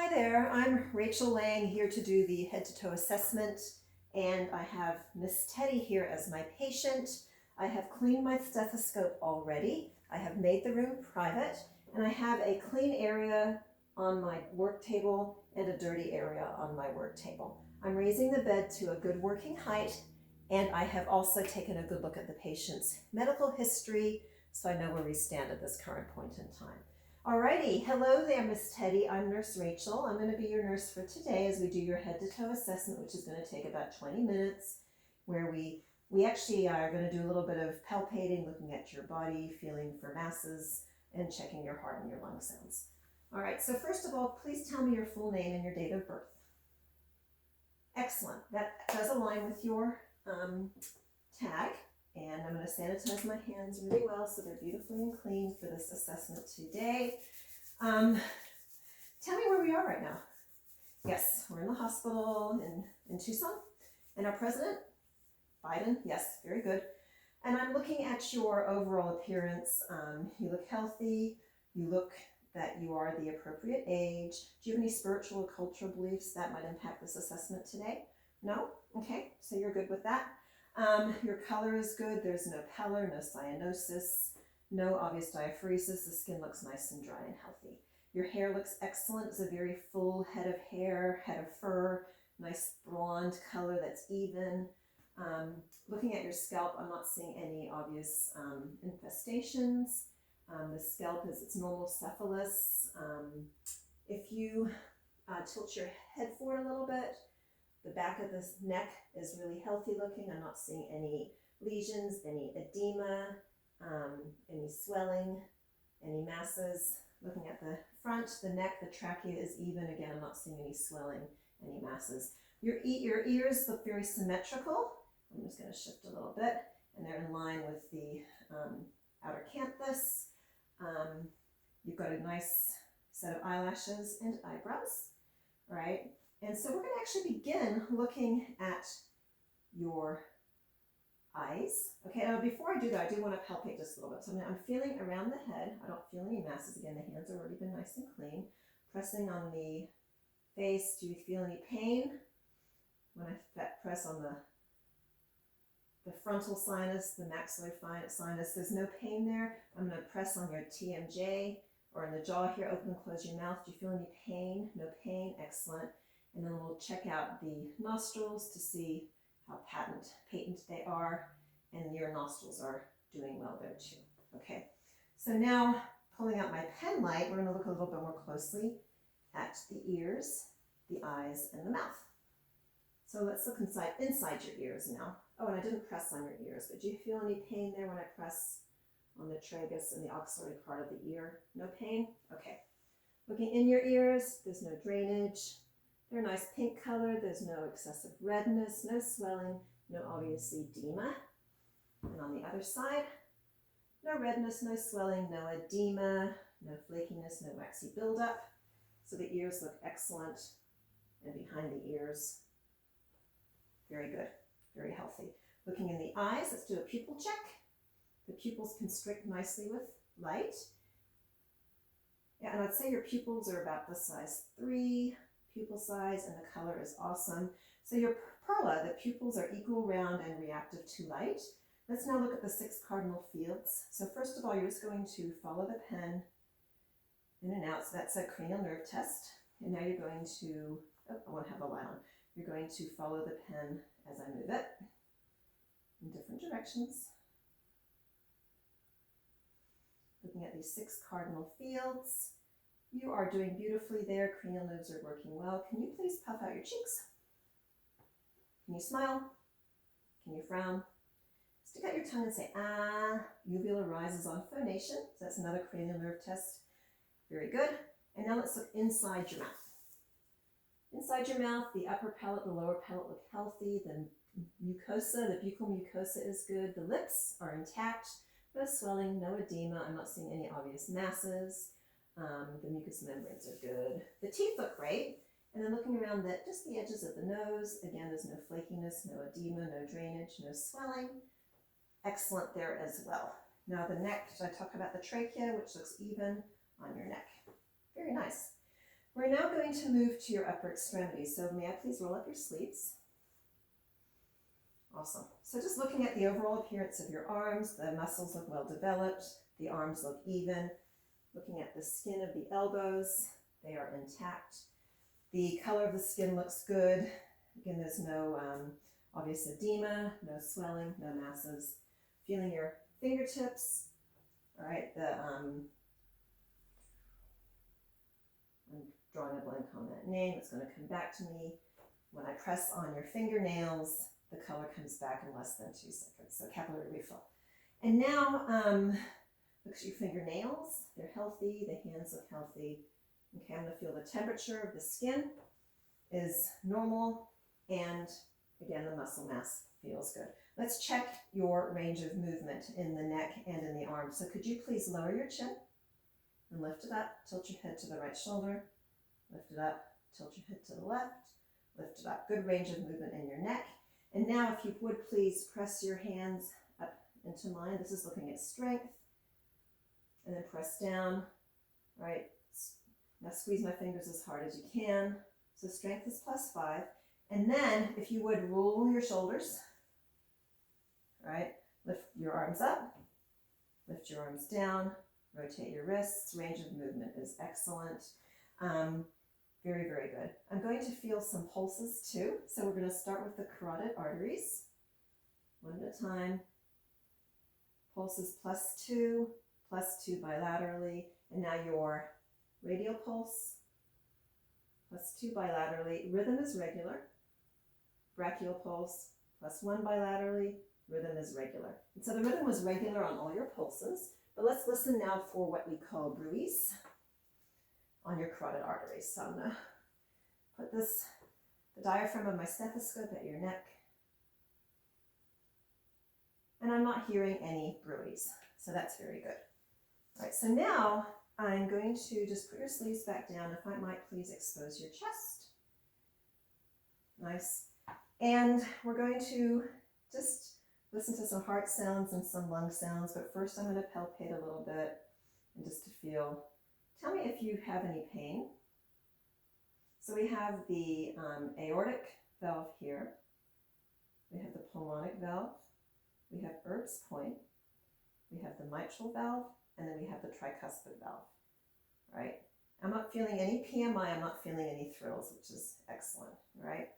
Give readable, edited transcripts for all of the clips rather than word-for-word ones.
Hi there, I'm Rachael Laing here to do the head to toe assessment, and I have Miss Teddy here as my patient. I have cleaned my stethoscope already. I have made the room private, and I have a clean area on my work table and a dirty area on my work table. I'm raising the bed to a good working height, and I have also taken a good look at the patient's medical history so I know where we stand at this current point in time. Alrighty, hello there, Miss Teddy. I'm Nurse Rachael. I'm going to be your nurse for today as we do your head to toe assessment, which is going to take about 20 minutes, where we actually are going to do a little bit of palpating, looking at your body, feeling for masses, and checking your heart and your lung sounds. Alright, so first of all, please tell me your full name and your date of birth. Excellent. That does align with your tag. And I'm going to sanitize my hands really well so they're beautifully and clean for this assessment today. Tell me where we are right now. Yes, we're in the hospital in Tucson. And our president, Biden, yes, very good. And I'm looking at your overall appearance. You look healthy. You look that you are the appropriate age. Do you have any spiritual or cultural beliefs that might impact this assessment today? No? Okay, so you're good with that. Your color is good. There's no pallor, no cyanosis, no obvious diaphoresis. The skin looks nice and dry and healthy. Your hair looks excellent. It's a very full head of hair, head of fur, nice blonde color that's even. Looking at your scalp, I'm not seeing any obvious infestations. The scalp is its normal cephalus. If you tilt your head forward a little bit, the back of the neck is really healthy looking. I'm not seeing any lesions, any edema, any swelling, any masses. Looking at the front, the neck, the trachea is even. Again, I'm not seeing any swelling, any masses. Your ears look very symmetrical. I'm just going to shift a little bit, and they're in line with the outer canthus. You've got a nice set of eyelashes and eyebrows, all right? And so we're going to actually begin looking at your eyes. Okay, now before I do that, I do want to palpate just a little bit. So I'm feeling around the head. I don't feel any masses. Again, the hands have already been nice and clean. Pressing on the face. Do you feel any pain? When I press on the frontal sinus, the maxillary sinus, there's no pain there. I'm going to press on your TMJ or in the jaw here. Open and close your mouth. Do you feel any pain? No pain. Excellent. And then we'll check out the nostrils to see how patent they are, and your nostrils are doing well there too. Okay, so now pulling out my pen light, we're going to look a little bit more closely at the ears, the eyes, and the mouth. So let's look inside your ears now. Oh, and I didn't press on your ears, but do you feel any pain there when I press on the tragus and the auxiliary part of the ear? No pain? Okay. Looking in your ears, there's no drainage. They're a nice pink color. There's no excessive redness, no swelling, no obvious edema. And on the other side, no redness, no swelling, no edema, no flakiness, no waxy buildup. So the ears look excellent. And behind the ears, very good, very healthy. Looking in the eyes, let's do a pupil check. The pupils constrict nicely with light. Yeah, and I'd say your pupils are about the size 3 pupil size, and the color is awesome. So your perla, the pupils are equal, round, and reactive to light. Let's now look at the 6 cardinal fields. So first of all, you're just going to follow the pen in and out. So that's a cranial nerve test. And now you're going to, I want to have a light on. You're going to follow the pen as I move it in different directions. Looking at these 6 cardinal fields. You are doing beautifully there. Cranial nerves are working well. Can you please puff out your cheeks? Can you smile? Can you frown? Stick out your tongue and say, ah. Uvula rises on phonation. So that's another cranial nerve test. Very good. And now let's look inside your mouth. Inside your mouth, the upper palate, the lower palate look healthy. The mucosa, the buccal mucosa is good. The lips are intact. No swelling, no edema. I'm not seeing any obvious masses. The mucous membranes are good. The teeth look great. And then looking around just the edges of the nose, again, there's no flakiness, no edema, no drainage, no swelling. Excellent there as well. Now the neck, should I talk about the trachea, which looks even on your neck? Very nice. We're now going to move to your upper extremities. So may I please roll up your sleeves? Awesome. So just looking at the overall appearance of your arms, the muscles look well developed, the arms look even. Looking at the skin of the elbows, they are intact. The color of the skin looks good. Again, there's no obvious edema, no swelling, no masses. Feeling your fingertips. All right, I'm drawing a blank on that name. It's going to come back to me. When I press on your fingernails, the color comes back in less than 2 seconds. So capillary refill. And now, look at your fingernails. They're healthy. The hands look healthy. Okay, I'm going to feel the temperature of the skin is normal. And again, the muscle mass feels good. Let's check your range of movement in the neck and in the arms. So could you please lower your chin and lift it up, tilt your head to the right shoulder, lift it up, tilt your head to the left, lift it up. Good range of movement in your neck. And now if you would please press your hands up into mine. This is looking at strength. And then press down, right? Now squeeze my fingers as hard as you can. So strength is +5. And then if you would roll your shoulders, right? Lift your arms up, lift your arms down, rotate your wrists. Range of movement is excellent. Very, very good. I'm going to feel some pulses too. So we're going to start with the carotid arteries. One at a time. Pulses +2, +2 bilaterally. And now your radial pulse, +2 bilaterally. Rhythm is regular. Brachial pulse, +1 bilaterally. Rhythm is regular. And so the rhythm was regular on all your pulses. But let's listen now for what we call bruits on your carotid arteries. So I'm going to put the diaphragm of my stethoscope at your neck. And I'm not hearing any bruits. So that's very good. All right, so now I'm going to just put your sleeves back down. If I might please expose your chest. Nice. And we're going to just listen to some heart sounds and some lung sounds. But first I'm going to palpate a little bit and just to feel. Tell me if you have any pain. So we have the aortic valve here. We have the pulmonic valve. We have Erb's point. We have the mitral valve. And then we have the tricuspid valve, right? I'm not feeling any PMI. I'm not feeling any thrills, which is excellent, right?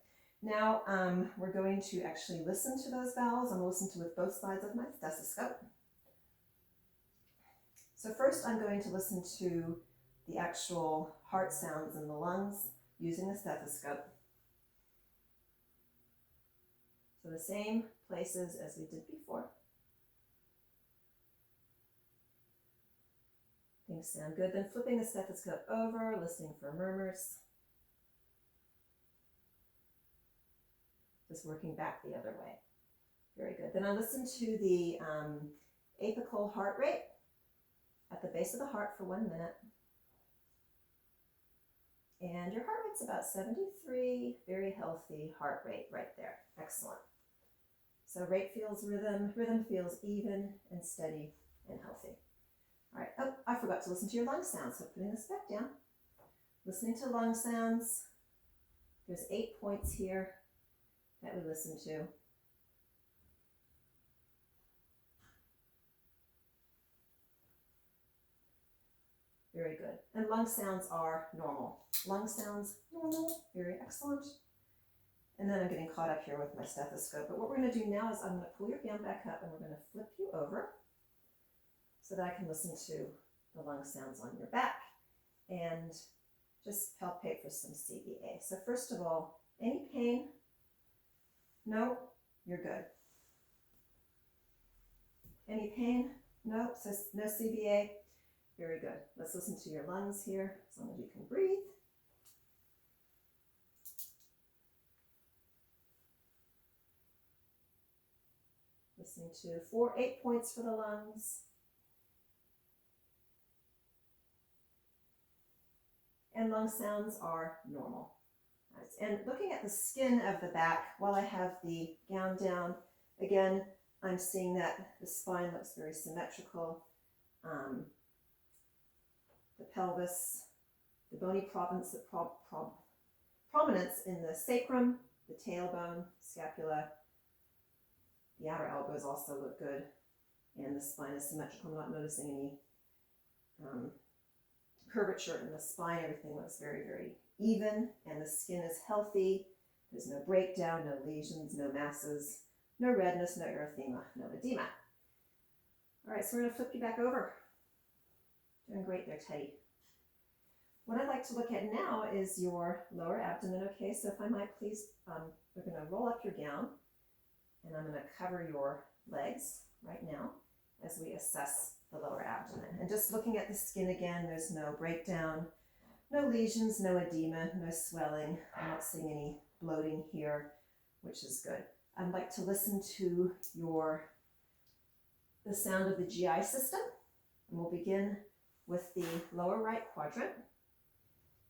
Now we're going to actually listen to those valves. I'm going to listen to with both sides of my stethoscope. So first I'm going to listen to the actual heart sounds in the lungs using the stethoscope. So the same places as we did before. Things sound good. Then flipping the stethoscope over, listening for murmurs. Just working back the other way. Very good. Then I listen to the apical heart rate at the base of the heart for 1 minute. And your heart rate's about 73, very healthy heart rate right there. Excellent. So rate feels rhythm feels even and steady and healthy. All right, oh, I forgot to listen to your lung sounds, so putting this back down. Listening to lung sounds. There's 8 points here that we listen to. Very good. And lung sounds are normal. Lung sounds, normal, very excellent. And then I'm getting caught up here with my stethoscope. But what we're going to do now is I'm going to pull your gown back up and we're going to flip you over so that I can listen to the lung sounds on your back and just palpate for some CVA. So first of all, any pain? No? You're good. Any pain? No? So no CVA? Very good. Let's listen to your lungs here as long as you can breathe. Listening to 8 points for the lungs. And lung sounds are normal. Right. And looking at the skin of the back while I have the gown down, again, I'm seeing that the spine looks very symmetrical. The pelvis, the bony prominence in the sacrum, the tailbone, scapula. The outer elbows also look good, and the spine is symmetrical. I'm not noticing any curvature in the spine. Everything looks very, very even, and the skin is healthy. There's no breakdown, no lesions, no masses, no redness, no erythema, no edema. All right, so we're going to flip you back over. Doing great there, Teddy. What I'd like to look at now is your lower abdomen, okay? So if I might please, we're going to roll up your gown, and I'm going to cover your legs right now as we assess the lower abdomen. And just looking at the skin again, there's no breakdown, no lesions, no edema, no swelling. I'm not seeing any bloating here, which is good. I'd like to listen to the sound of the GI system, and we'll begin with the lower right quadrant.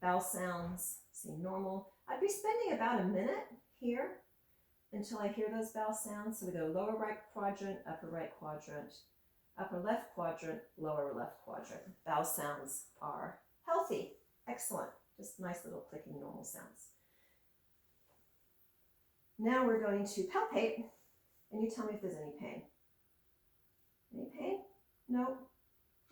Bowel sounds seem normal. I'd be spending about a minute here until I hear those bowel sounds. So we go lower right quadrant, upper right quadrant, upper left quadrant, lower left quadrant. Bowel sounds are healthy. Excellent. Just nice little clicking normal sounds. Now we're going to palpate, and you tell me if there's any pain. Any pain? No?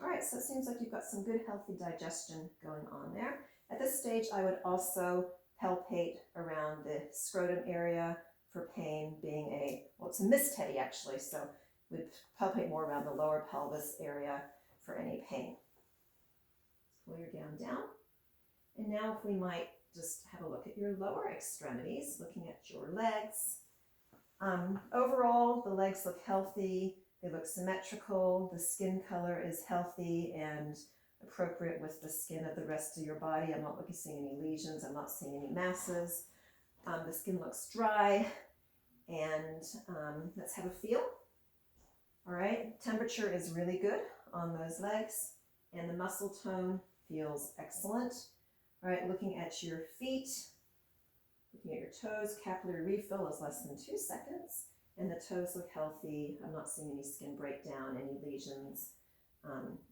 All right, so it seems like you've got some good healthy digestion going on there. At this stage, I would also palpate around the scrotum area for pain, being it's a Miss Teddy actually, so we'd palpate more around the lower pelvis area for any pain. Pull your gown down. And now if we might just have a look at your lower extremities, looking at your legs. Overall, the legs look healthy. They look symmetrical. The skin color is healthy and appropriate with the skin of the rest of your body. I'm not seeing any lesions. I'm not seeing any masses. The skin looks dry, and let's have a feel. All right, temperature is really good on those legs, and the muscle tone feels excellent. All right, looking at your feet, looking at your toes, capillary refill is less than 2 seconds, and the toes look healthy. I'm not seeing any skin breakdown, any lesions,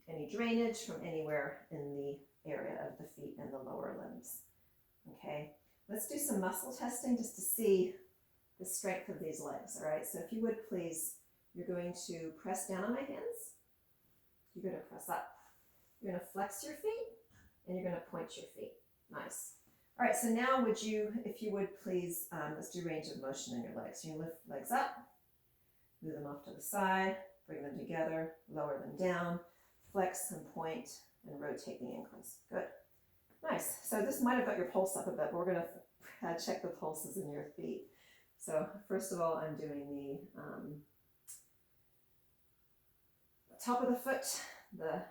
any drainage from anywhere in the area of the feet and the lower limbs. Okay, let's do some muscle testing just to see the strength of these legs. All right, so if you would please, you're going to press down on my hands. You're going to press up. You're going to flex your feet, and you're going to point your feet. Nice. All right, so now if you would please, let's do range of motion in your legs. You lift legs up, move them off to the side, bring them together, lower them down, flex and point, and rotate the ankles. Good. Nice. So this might have got your pulse up a bit, but we're going to check the pulses in your feet. So first of all, I'm doing the top of the foot, the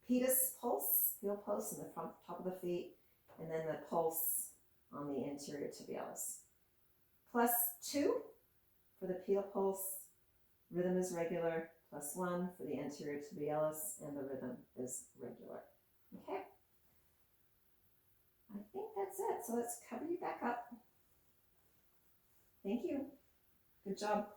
pedis pulse, heel pulse in the front top of the feet, and then the pulse on the anterior tibialis. +2 for the pedal pulse, rhythm is regular, +1 for the anterior tibialis, and the rhythm is regular. Okay, I think that's it. So let's cover you back up. Thank you. Good job.